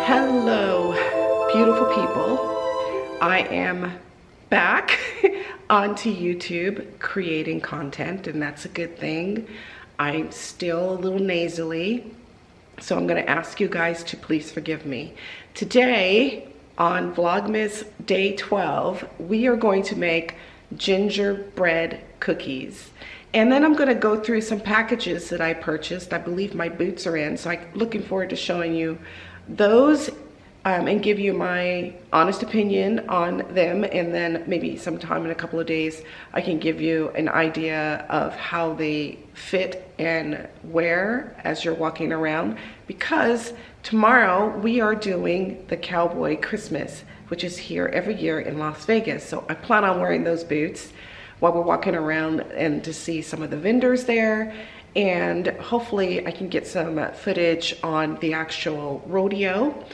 Hello, beautiful people. I am back onto YouTube creating content, and that's a good thing. I'm still a little nasally, so I'm going to ask you guys to please forgive me. Today, on Vlogmas Day 12, we are going to make gingerbread cookies. And then I'm going to go through some packages that I purchased. I believe my boots are in, so I'm looking forward to showing you those and give you my honest opinion on them. And then maybe sometime in a couple of days, I can give you an idea of how they fit and wear as you're walking around. Because tomorrow we are doing the Cowboy Christmas, which is here every year in Las Vegas. So I plan on wearing those boots while we're walking around and to see some of the vendors there. And hopefully I can get some footage on the actual rodeo.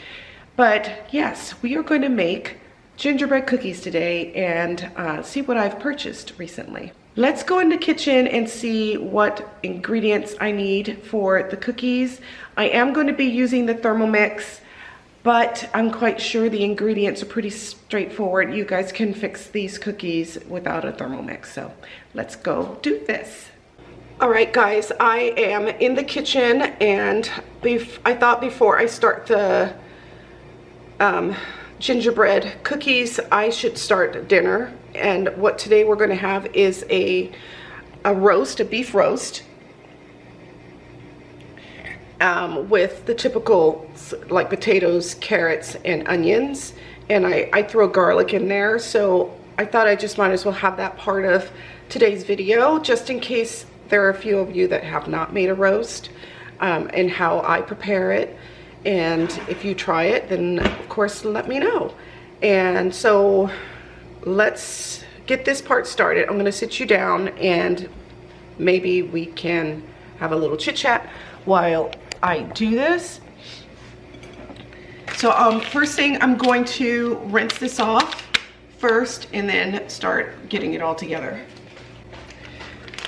But yes, we are going to make gingerbread cookies today and see what I've purchased recently. Let's go in the kitchen and see what ingredients I need for the cookies. I am going to be using the thermomix, but I'm quite sure the ingredients are pretty straightforward. You guys can fix these cookies without a thermomix. So let's go do this. All right, guys, I am in the kitchen, and I thought before I start the gingerbread cookies, I should start dinner. And what today we're going to have is a roast, a beef roast, with the typical like potatoes, carrots, and onions. And I throw garlic in there, so I thought I just might as well have that part of today's video, just in case there are a few of you that have not made a roast, and how I prepare it. And if you try it, then of course let me know. And so let's get this part started. I'm going to sit you down and maybe we can have a little chit chat while I do this. So first thing, I'm going to rinse this off first and then start getting it all together.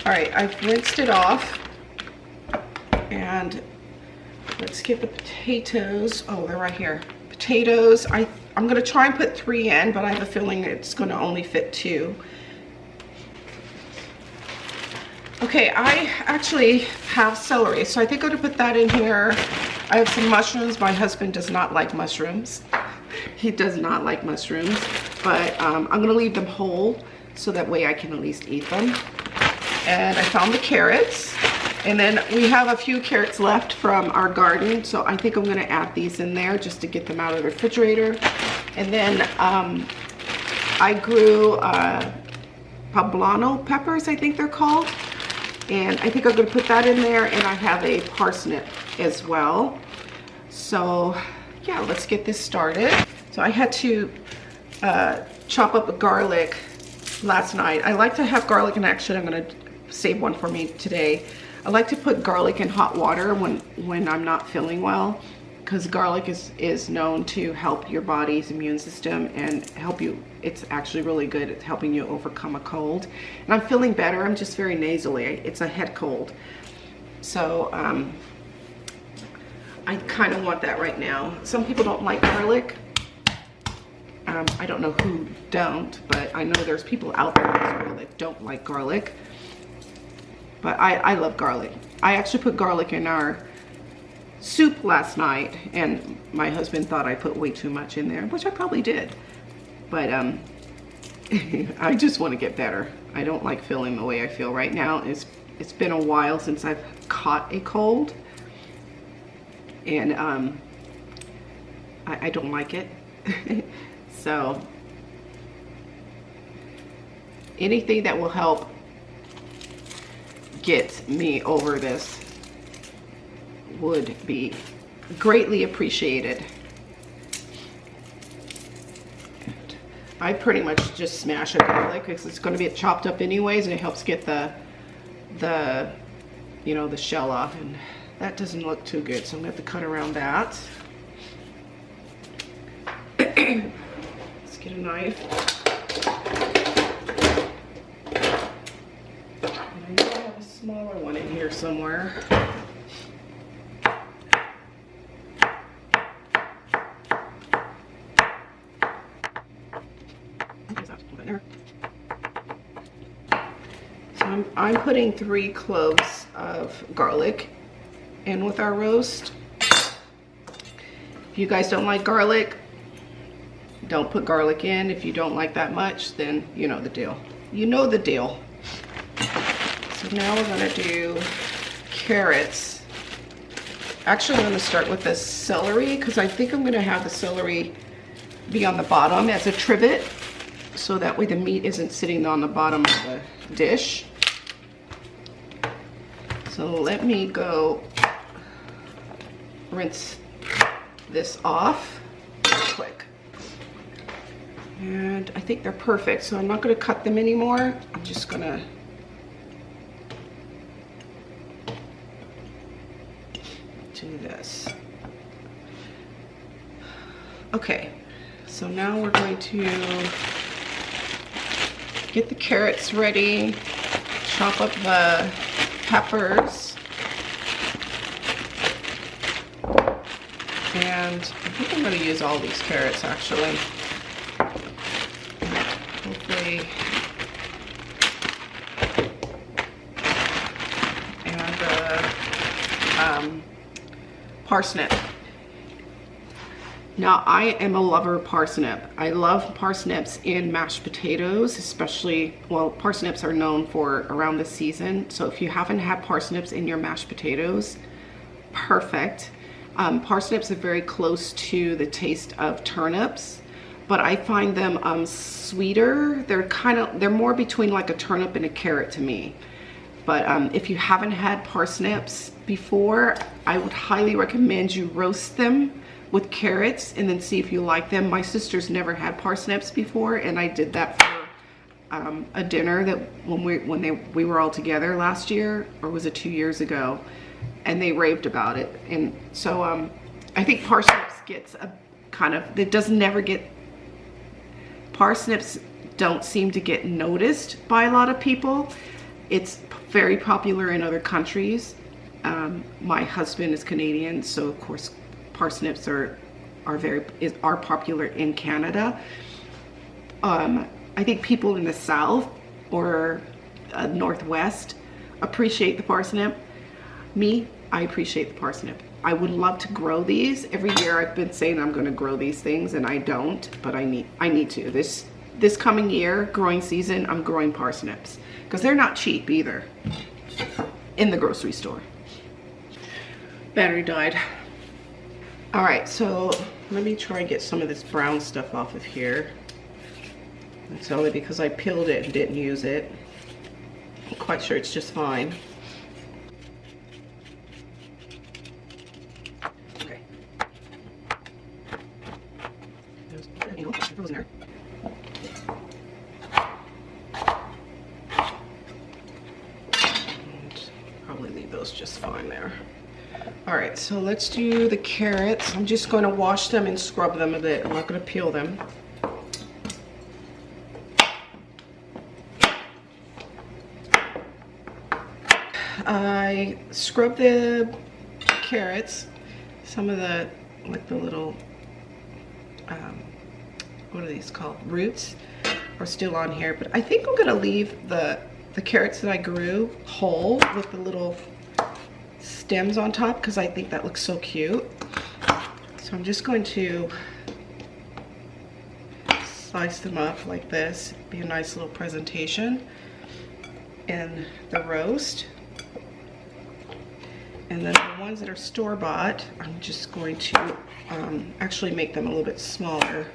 All right, I've rinsed it off, and let's get the potatoes. Oh, they're right here. Potatoes, I'm gonna try and put 3 in, but I have a feeling it's gonna only fit 2. Okay, I actually have celery, so I think I'm gonna put that in here. I have some mushrooms. My husband does not like mushrooms. He does not like mushrooms, but I'm gonna leave them whole so that way I can at least eat them. And I found the carrots, and then we have a few carrots left from our garden, so I think I'm going to add these in there just to get them out of the refrigerator. And then I grew poblano peppers, I think they're called, and I think I'm going to put that in there. And I have a parsnip as well. So yeah, let's get this started. So I had to chop up the garlic last night. I like to have garlic, and actually I'm going to save one for me today. I like to put garlic in hot water when I'm not feeling well, because garlic is known to help your body's immune system and help you. It's actually really good at helping you overcome a cold. And I'm feeling better. I'm just very nasally. It's a head cold. So I kind of want that right now. Some people don't like garlic. I don't know who don't, but I know there's people out there that don't like garlic. But I love garlic. I actually put garlic in our soup last night, and my husband thought I put way too much in there, which I probably did. But I just want to get better. I don't like feeling the way I feel right now. It's been a while since I've caught a cold, and I don't like it. So anything that will help get me over this would be greatly appreciated. And I pretty much just smash it garlic because it's going to be chopped up anyways, and it helps get the shell off, and that doesn't look too good, so I'm going to have to cut around that. Let's get a knife. Smaller one in here somewhere. I'm putting 3 cloves of garlic in with our roast. If you guys don't like garlic, don't put garlic in. If you don't like that much, then you know the deal. You know the deal. So now we're gonna do carrots. Actually, I'm gonna start with the celery because I think I'm gonna have the celery be on the bottom as a trivet, so that way the meat isn't sitting on the bottom of the dish. So let me go rinse this off quick. And I think they're perfect, so I'm not going to cut them anymore. I'm just going to do this. Okay, so now we're going to get the carrots ready, chop up the peppers, and I think I'm going to use all these carrots actually. Hopefully, and the parsnip. Now, I am a lover of parsnip. I love parsnips in mashed potatoes, especially, well, parsnips are known for around the season. So if you haven't had parsnips in your mashed potatoes, perfect. Parsnips are very close to the taste of turnips, but I find them sweeter. They're more between like a turnip and a carrot to me. But if you haven't had parsnips before, I would highly recommend you roast them with carrots and then see if you like them. My sister's never had parsnips before, and I did that for a dinner that when we were all together last year, or was it 2 years ago, and they raved about it. And so I think parsnips gets a kind of, it does never get, parsnips don't seem to get noticed by a lot of people. It's very popular in other countries. My husband is Canadian, so of course parsnips are popular in Canada. I think people in the South or Northwest appreciate the parsnip. Me, I appreciate the parsnip. I would love to grow these. Every year I've been saying I'm going to grow these things, and I don't, but I need to. This coming year, growing season, I'm growing parsnips because they're not cheap either in the grocery store. Battery died. All right, so let me try and get some of this brown stuff off of here. It's only because I peeled it and didn't use it. I'm quite sure it's just fine. Okay. Frozen there. And probably leave those just fine there. All right, so let's do the carrots. I'm just going to wash them and scrub them a bit. I'm not going to peel them. I scrubbed the carrots. Some of the, like the little, what are these called? Roots are still on here, but I think I'm going to leave the carrots that I grew whole with the little stems on top because I think that looks so cute. So I'm just going to slice them up like this. Be a nice little presentation in the roast. And then the ones that are store-bought, I'm just going to actually make them a little bit smaller.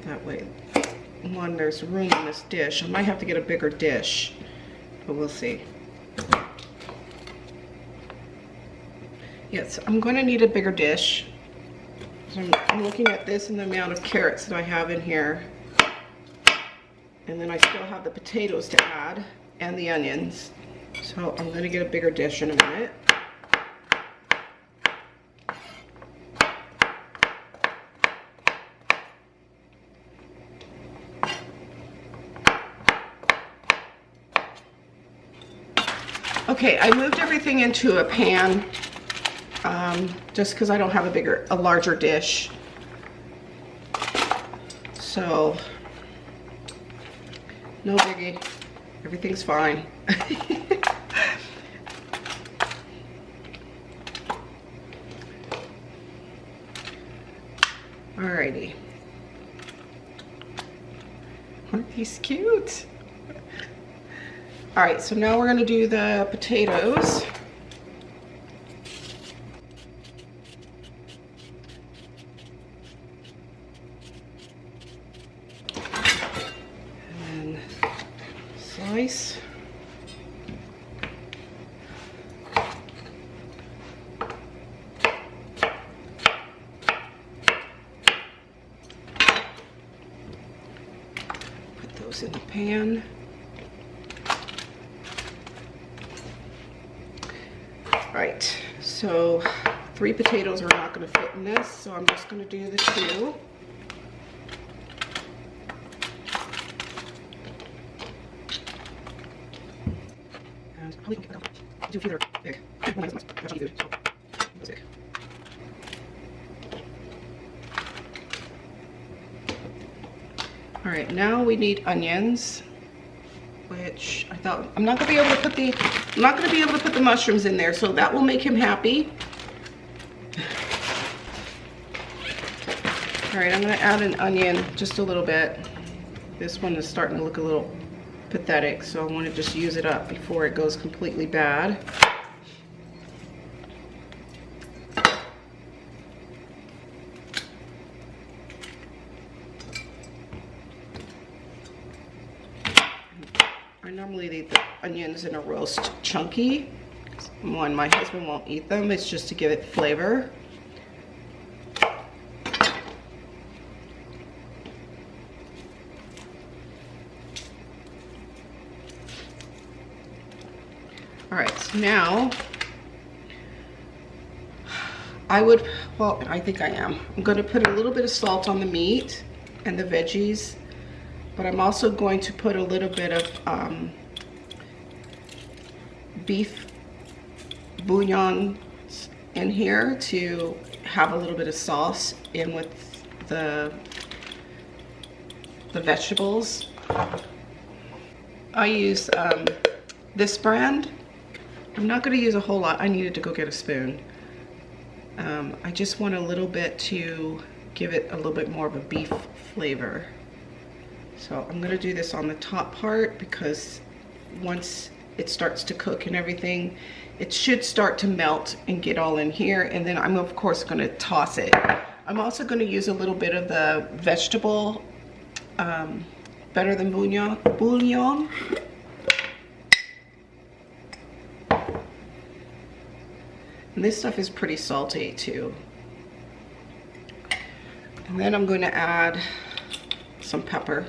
That way, one, there's room in this dish. I might have to get a bigger dish, but we'll see. Yes, I'm going to need a bigger dish. So I'm looking at this and the amount of carrots that I have in here. And then I still have the potatoes to add and the onions. So I'm going to get a bigger dish in a minute. Okay, I moved everything into a pan. just because I don't have a larger dish. So, no biggie. Everything's fine. Alrighty. Aren't these cute? Alright, so now we're going to do the potatoes. And slice. Put those in the pan. Right, so 3 potatoes are not going to fit in this, so I'm just going to do the 2. And probably do a few that are big. Big. All right, now we need onions, which I thought I'm not going to be able to put the mushrooms in there, so that will make him happy. All right, I'm going to add an onion just a little bit. This one is starting to look a little pathetic, so I want to just use it up before it goes completely bad. I normally eat the onions in a roast chunky. One, my husband won't eat them. It's just to give it flavor. All right, so now I think I am. I'm going to put a little bit of salt on the meat and the veggies. But I'm also going to put a little bit of beef bouillon in here to have a little bit of sauce in with the vegetables. I use this brand. I'm not going to use a whole lot. I needed to go get a spoon. I just want a little bit to give it a little bit more of a beef flavor. So I'm going to do this on the top part because once it starts to cook and everything, it should start to melt and get all in here. And then I'm of course going to toss it. I'm also going to use a little bit of the vegetable, better than bouillon. And this stuff is pretty salty too. And then I'm going to add some pepper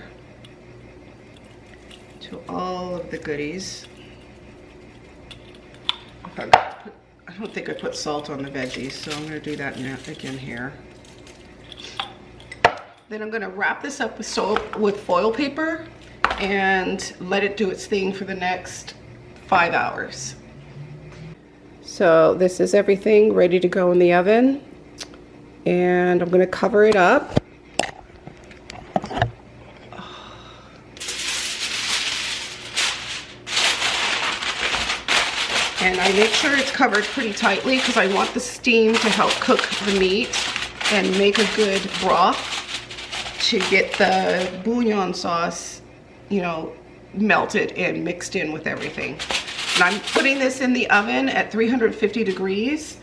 to all of the goodies. I don't think I put salt on the veggies, so I'm going to do that now again here. Then I'm going to wrap this up with foil paper and let it do its thing for the next 5 hours. So this is everything ready to go in the oven, and I'm going to cover it up. And I make sure it's covered pretty tightly because I want the steam to help cook the meat and make a good broth to get the bouillon sauce, you know, melted and mixed in with everything. And I'm putting this in the oven at 350 degrees,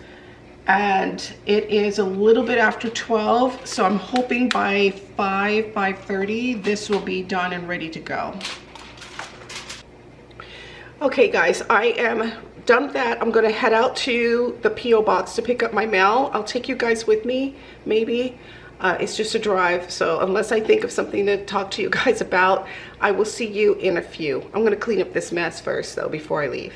and it is a little bit after 12, so I'm hoping by 5:30 this will be done and ready to go. Okay guys, I am done with that. I'm gonna head out to the P.O. box to pick up my mail. I'll take you guys with me, maybe. It's just a drive, so unless I think of something to talk to you guys about, I will see you in a few. I'm gonna clean up this mess first though before I leave.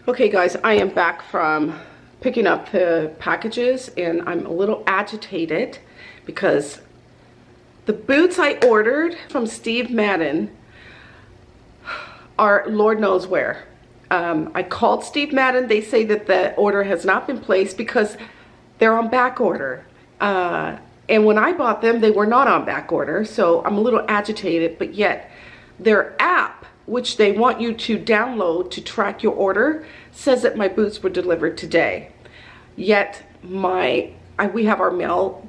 Okay guys, I am back from picking up the packages, and I'm a little agitated because the boots I ordered from Steve Madden are Lord knows where. I called Steve Madden. They say that the order has not been placed because they're on back order. And when I bought them, they were not on back order. So I'm a little agitated, but yet their app, which they want you to download to track your order, says that my boots were delivered today. Yet we have our mail,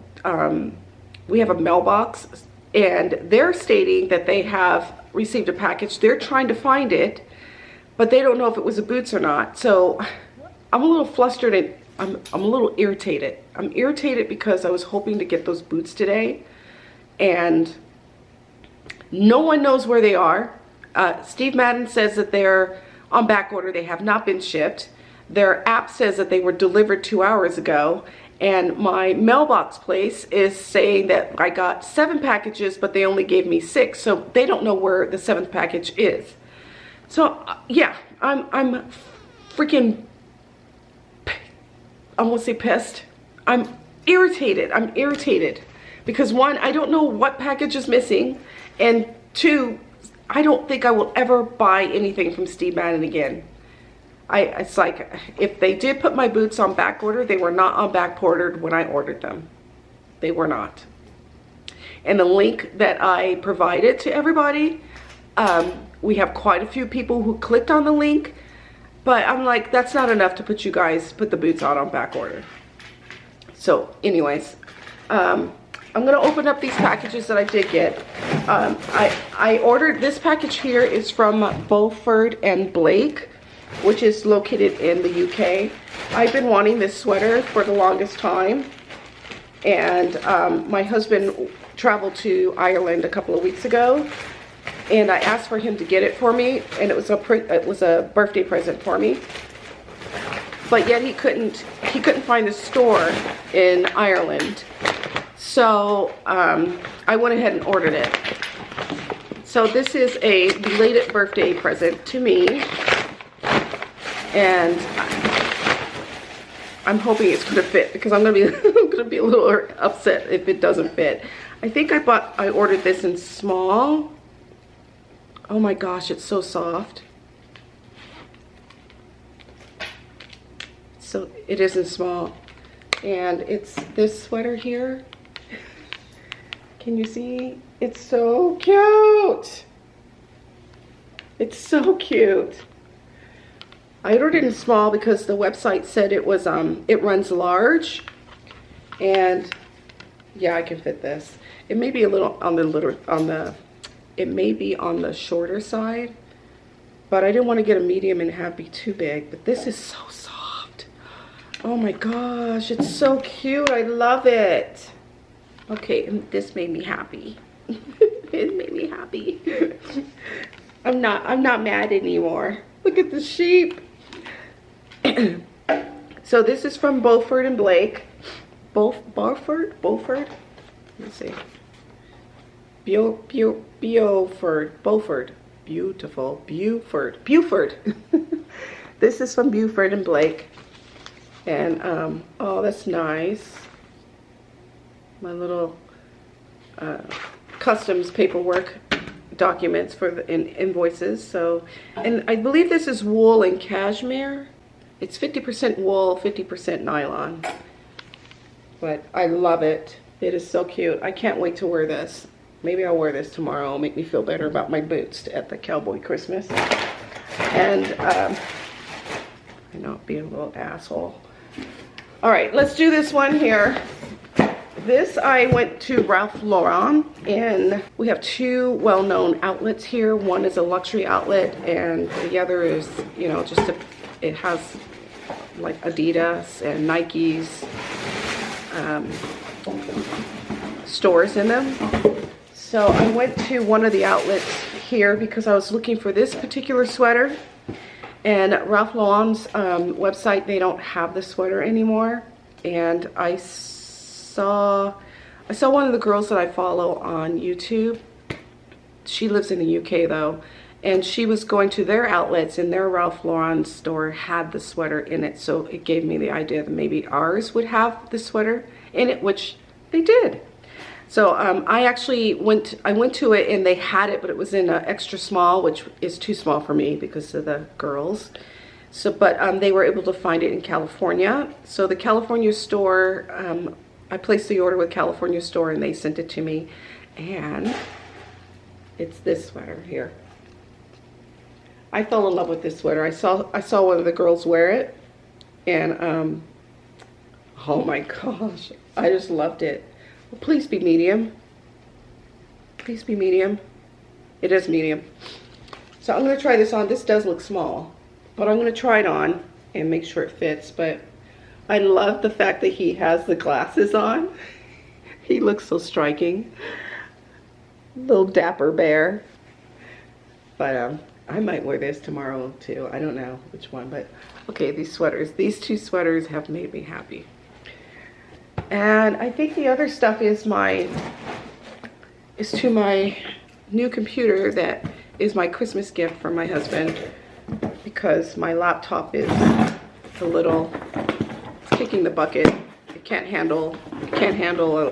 we have a mailbox, and they're stating that they have received a package. They're trying to find it, but they don't know if it was the boots or not. So I'm a little flustered and I'm a little irritated. I'm irritated because I was hoping to get those boots today, and no one knows where they are. Steve Madden says that they're on back order. They have not been shipped. Their app says that they were delivered 2 hours ago, and my mailbox place is saying that I got 7 packages, but they only gave me 6, so they don't know where the 7th package is. So yeah, I'm freaking, I won't say pissed. I'm irritated. I'm irritated because 1, I don't know what package is missing, and 2, I don't think I will ever buy anything from Steve Madden again. It's like, if they did put my boots on back order, they were not on back ordered when I ordered them. They were not. And the link that I provided to everybody, we have quite a few people who clicked on the link, but I'm like, that's not enough to put the boots out on back order. So anyways, I'm gonna open up these packages that I did get. I ordered, this package here is from Beauford and Blake, which is located in the UK. I've been wanting this sweater for the longest time, and my husband traveled to Ireland a couple of weeks ago, and I asked for him to get it for me, and it was a birthday present for me. But yet he couldn't find the store in Ireland, so I went ahead and ordered it. So this is a belated birthday present to me, and I'm hoping it's gonna fit because I'm gonna be a little upset if it doesn't fit. I think I ordered this in small. Oh my gosh, it's so soft. So it is in small, and it's this sweater here. Can you see? It's so cute. It's so cute. I ordered it in small because the website said it was it runs large, and yeah, I can fit this. It may be a little it may be on the shorter side, but I didn't want to get a medium and have it be too big. But this is so soft. Oh my gosh, it's so cute. I love it. Okay, and this made me happy. It made me happy. I'm not mad anymore. Look at the sheep. So this is from Beauford and Blake. Beauford? Let's see. Beauford. Beautiful. Beauford. This is from Beauford and Blake. And, oh, that's nice. My little customs paperwork documents for the invoices. So, and I believe this is wool and cashmere. It's 50% wool, 50% nylon. But I love it. It is so cute. I can't wait to wear this. Maybe I'll wear this tomorrow. It'll make me feel better about my boots at the cowboy Christmas. And I know, being a little asshole. All right, let's do this one here. This, I went to Ralph Lauren, and we have 2 well-known outlets here. One is a luxury outlet, and the other is, you know, just it has like Adidas and Nike's stores in them. So I went to one of the outlets here because I was looking for this particular sweater, and Ralph Lauren's website, they don't have the sweater anymore. And I saw one of the girls that I follow on YouTube. She lives in the UK though, and she was going to their outlets, and their Ralph Lauren store had the sweater in it. So it gave me the idea that maybe ours would have the sweater in it, which they did. So I actually went to it and they had it, but it was in an extra small, which is too small for me because of the girls. So, but they were able to find it in California. So the California store, I placed the order with California store and they sent it to me. And it's this sweater here. I fell in love with this sweater. I saw one of the girls wear it, and oh my gosh, I just loved it. Well, please be medium. Please be medium. It is medium. So I'm gonna try this on. This does look small, but I'm gonna try it on and make sure it fits. But I love the fact that he has the glasses on. He looks so striking. Little dapper bear. But I might wear this tomorrow too. I don't know which one, but okay, these sweaters. These two sweaters have made me happy. And I think the other stuff is to my new computer that is my Christmas gift from my husband, because my laptop is a little, it's kicking the bucket. It can't handle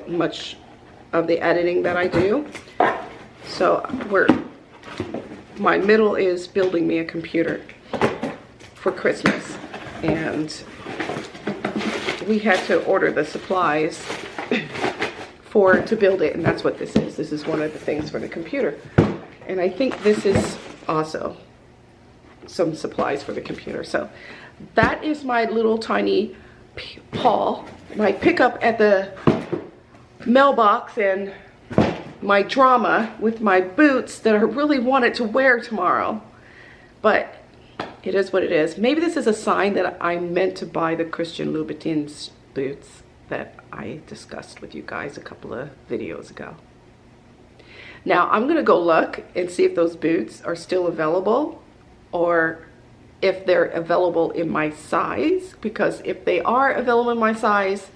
much of the editing that I do. So my middle is building me a computer for Christmas, and we had to order the supplies to build it, and that's what this is. This is one of the things for the computer. And I think this is also some supplies for the computer. So that is my little tiny haul, my pickup at the mailbox, and my drama with my boots that I really wanted to wear tomorrow. But it is what it is. Maybe this is a sign that I meant to buy the Christian Louboutin boots that I discussed with you guys a couple of videos ago. Now I'm gonna go look and see if those boots are still available, or if they're available in my size, because if they are available in my size,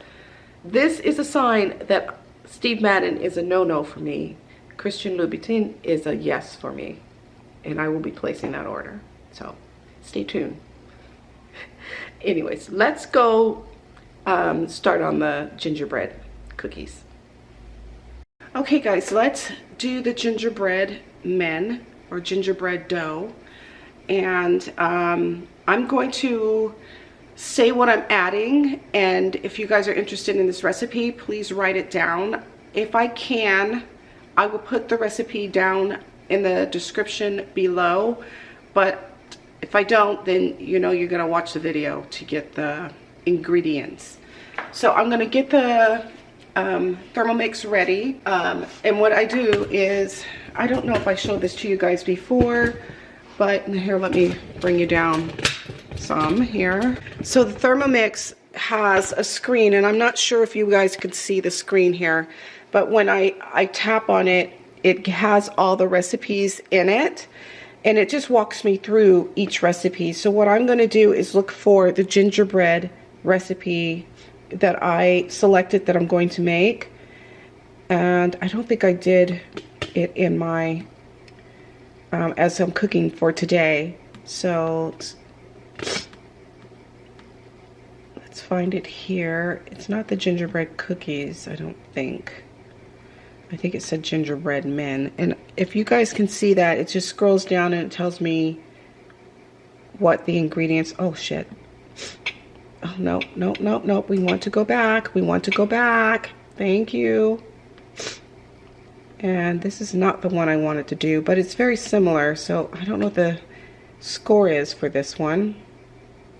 this is a sign that Steve Madden is a no-no for me. Christian Louboutin is a yes for me, and I will be placing that order. So stay tuned. Anyways, let's go start on the gingerbread cookies. Okay guys, let's do the gingerbread men, or gingerbread dough. And I'm going to say what I'm adding, and if you guys are interested in this recipe, please write it down. If I can, I will put the recipe down in the description below, but if I don't, then you know you're gonna watch the video to get the ingredients. So I'm gonna get the thermomix ready, and what I do is, I don't know if I showed this to you guys before, but here, let me bring you down some here. So the thermomix has a screen, and I'm not sure if you guys can see the screen here, but when I tap on it, it has all the recipes in it, and it just walks me through each recipe. So what I'm going to do is look for the gingerbread recipe that I selected that I'm going to make, and I don't think I did it in my as I'm cooking for today. So let's find it here. It's not the gingerbread cookies, I don't think. I think it said gingerbread men. And if you guys can see that, it just scrolls down and it tells me what the ingredients. Oh shit. Oh no, no, no, no. We want to go back. We want to go back. Thank you. And this is not the one I wanted to do, but it's very similar, so I don't know what the score is for this one.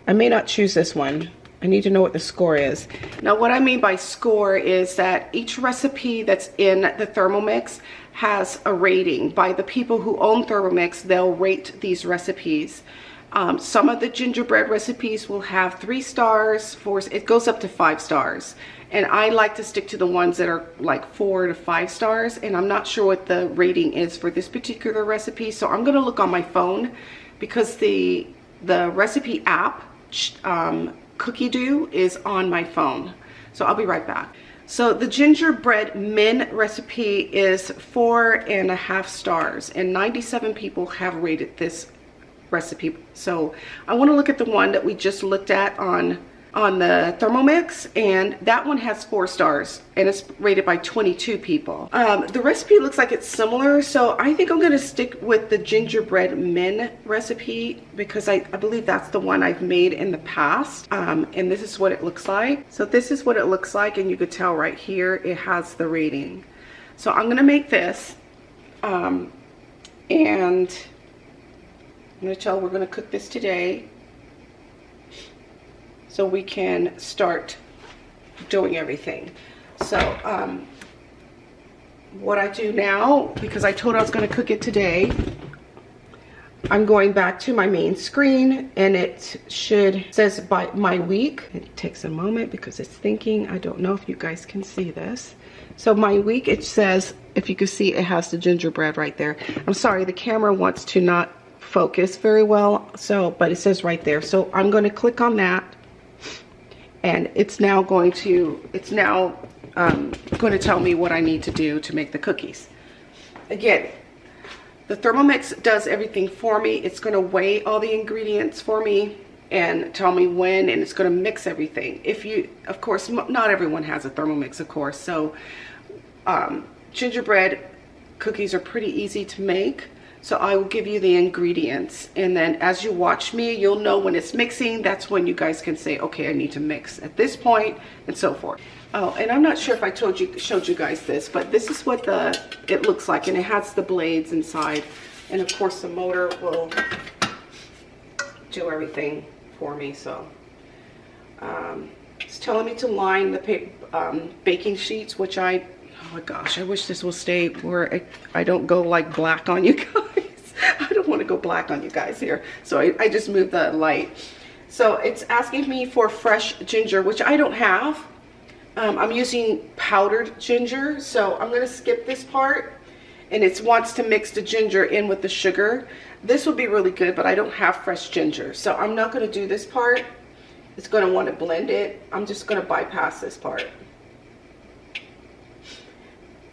I may not choose this one. I need to know what the score is. Now what I mean by score is that each recipe that's in the Thermomix has a rating. By the people who own Thermomix, they'll rate these recipes. Some of the gingerbread recipes will have 3 stars, 4, it goes up to 5 stars. And I like to stick to the ones that are like 4 to 5 stars, and I'm not sure what the rating is for this particular recipe, so I'm gonna look on my phone, because the recipe app, Cookie Dough, is on my phone. So I'll be right back. So the gingerbread men recipe is 4.5 stars, and 97 people have rated this recipe. So I want to look at the one that we just looked at on on the thermomix, and that one has 4 stars and it's rated by 22 people. The recipe looks like it's similar, so I think I'm gonna stick with the gingerbread min recipe because I believe that's the one I've made in the past. And this is what it looks like. So this is what it looks like, and you could tell right here it has the rating. So I'm gonna make this, and I'm gonna tell we're gonna cook this today, so we can start doing everything. So what I do now, because I told I was going to cook it today, I'm going back to my main screen, and it says by my week. It takes a moment because it's thinking. I don't know if you guys can see this. So my week, it says, if you can see, it has the gingerbread right there. I'm sorry, the camera wants to not focus very well, so but it says right there. So I'm going to click on that, and it's now going to tell me what I need to do to make the cookies. Again, the Thermomix does everything for me. It's going to weigh all the ingredients for me and tell me when, and it's going to mix everything. If you, of course, not everyone has a Thermomix, of course, so gingerbread cookies are pretty easy to make. So I will give you the ingredients, and then as you watch me, you'll know when it's mixing. That's when you guys can say, okay, I need to mix at this point, and so forth. Oh, and I'm not sure if I showed you guys this, but this is what it looks like, and it has the blades inside, and of course the motor will do everything for me. So it's telling me to line the baking sheets, which oh my gosh, I wish this will stay where I don't go like black on you guys. I don't want to go black on you guys here. So I just moved the light. So it's asking me for fresh ginger, which I don't have. I'm using powdered ginger, so I'm going to skip this part. And it wants to mix the ginger in with the sugar. This will be really good, but I don't have fresh ginger, so I'm not going to do this part. It's going to want to blend it. I'm just going to bypass this part.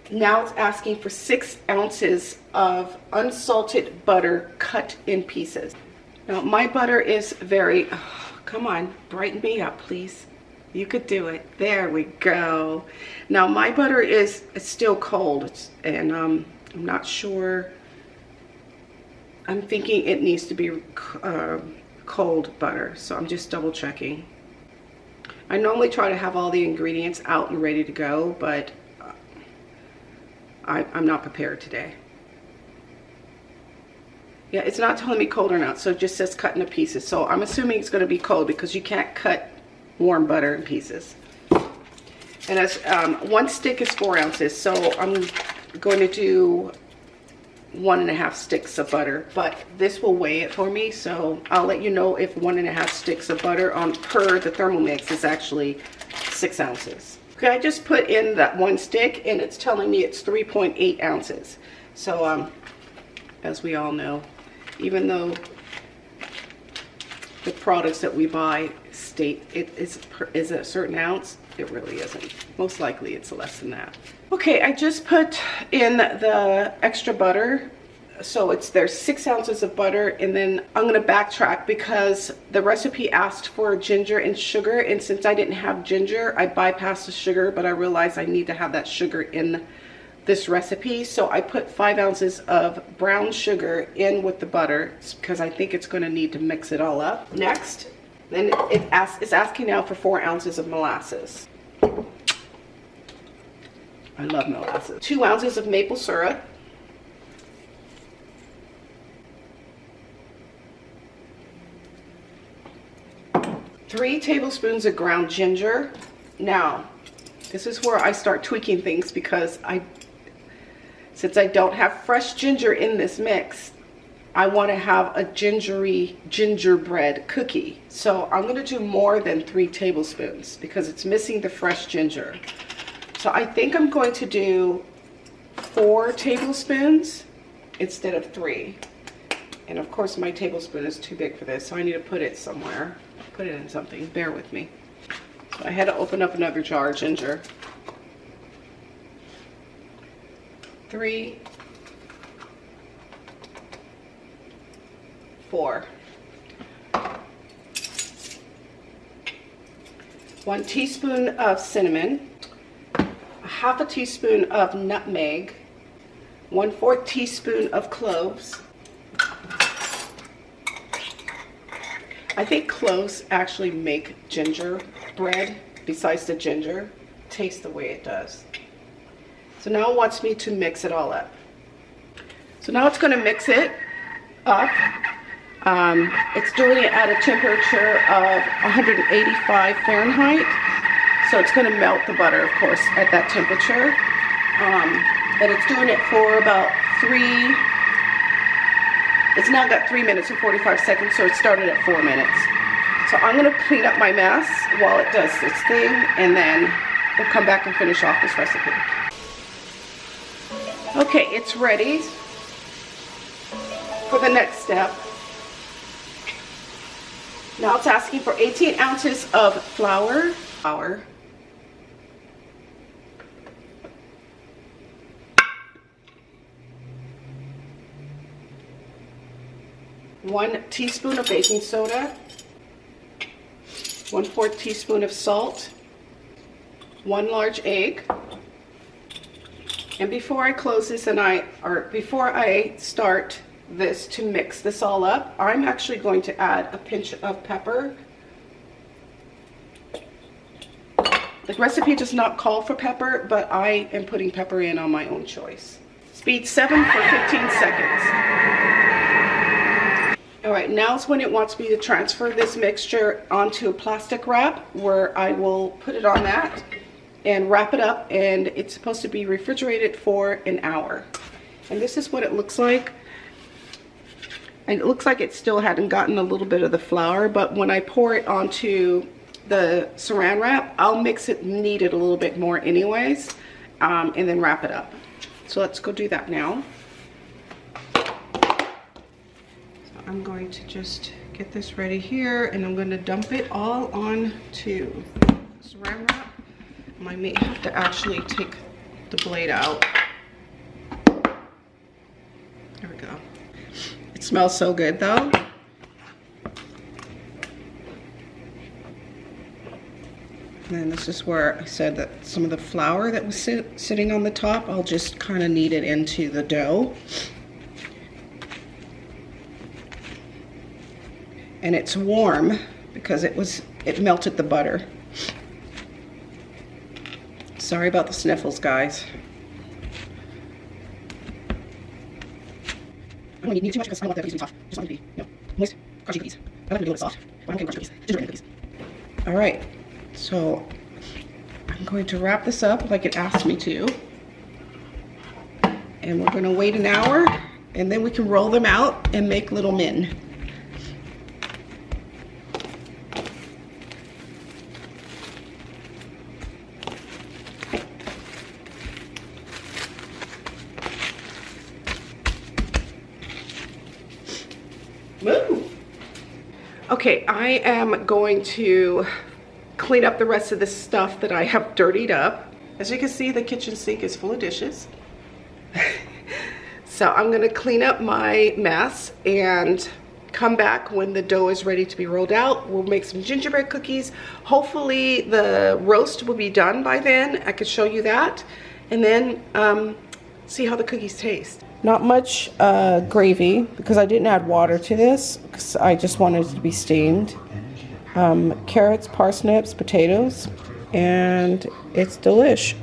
Now it's asking for 6 ounces of unsalted butter cut in pieces. Now my butter is very, come on, brighten me up please. You could do it. There we go. Now my butter is still cold, and I'm not sure. I'm thinking it needs to be cold butter, so I'm just double checking. I normally try to have all the ingredients out and ready to go, but I'm not prepared today. Yeah, it's not telling me cold or not, so it just says cut into pieces. So I'm assuming it's going to be cold because you can't cut warm butter in pieces. And as 1 stick is 4 ounces, so I'm going to do 1.5 sticks of butter, but this will weigh it for me, so I'll let you know if 1.5 sticks of butter per the Thermomix is actually 6 ounces. Okay, I just put in that 1 stick, and it's telling me it's 3.8 ounces. So as we all know, even though the products that we buy state it is a certain ounce, it really isn't. Most likely it's less than that. Okay, I just put in the extra butter. So there's 6 ounces of butter, and then I'm going to backtrack because the recipe asked for ginger and sugar, and since I didn't have ginger, I bypassed the sugar, but I realized I need to have that sugar in this recipe. So I put 5 ounces of brown sugar in with the butter because I think it's going to need to mix it all up. Next, then it's asking now for 4 ounces of molasses. I love molasses. 2 ounces of maple syrup. 3 tablespoons of ground ginger. Now, this is where I start tweaking things because since I don't have fresh ginger in this mix, I want to have a gingery gingerbread cookie. So I'm going to do more than 3 tablespoons because it's missing the fresh ginger. So I think I'm going to do 4 tablespoons instead of 3. And of course my tablespoon is too big for this, so I need to put it somewhere. Put it in something, bear with me. So I had to open up another jar of ginger. 3, 4. 1 teaspoon of cinnamon, a half a teaspoon of nutmeg, 1/4 teaspoon of cloves. I think cloves actually make gingerbread, besides the ginger, taste the way it does. So now it wants me to mix it all up. So now it's going to mix it up. It's doing it at a temperature of 185 Fahrenheit. So it's going to melt the butter, of course, at that temperature. And it's doing it for about it's now got 3 minutes and 45 seconds, so it started at 4 minutes. So I'm going to clean up my mess while it does this thing, and then we'll come back and finish off this recipe. Okay, it's ready for the next step. Now it's asking for 18 ounces of flour. 1 teaspoon of baking soda, 1/4 teaspoon of salt, 1 large egg. And before I close this before I start this to mix this all up, I'm actually going to add a pinch of pepper. The recipe does not call for pepper, but I am putting pepper in on my own choice. Speed 7 for 15 seconds. All right, now is when it wants me to transfer this mixture onto a plastic wrap, where I will put it on that and wrap it up, and it's supposed to be refrigerated for an hour. And this is what it looks like. And it looks like it still hadn't gotten a little bit of the flour, but when I pour it onto the saran wrap, I'll knead it a little bit more anyways, and then wrap it up. So let's go do that now. I'm going to just get this ready here, and I'm going to dump it all onto saran wrap. I may have to actually take the blade out. There we go. It smells so good though. And then this is where I said that some of the flour that was sitting on the top, I'll just kind of knead it into the dough. And it's warm because it melted the butter. Sorry about the sniffles, guys. I don't need too much because I don't want the cookies to be soft. Just want them to be, moist, crunchy cookies. I like them to be a little soft, but I'm okay with crunchy cookies. Gingerbread cookies. All right, so I'm going to wrap this up like it asked me to. And we're going to wait an hour, and then we can roll them out and make little men. Move. Okay, I am going to clean up the rest of this stuff that I have dirtied up. As you can see, the kitchen sink is full of dishes. So I'm going to clean up my mess and come back when the dough is ready to be rolled out. We'll make some gingerbread cookies. Hopefully the roast will be done by then. I could show you that. And then see how the cookies taste. Not much gravy because I didn't add water to this because I just wanted it to be steamed. Carrots, parsnips, potatoes, and it's delish.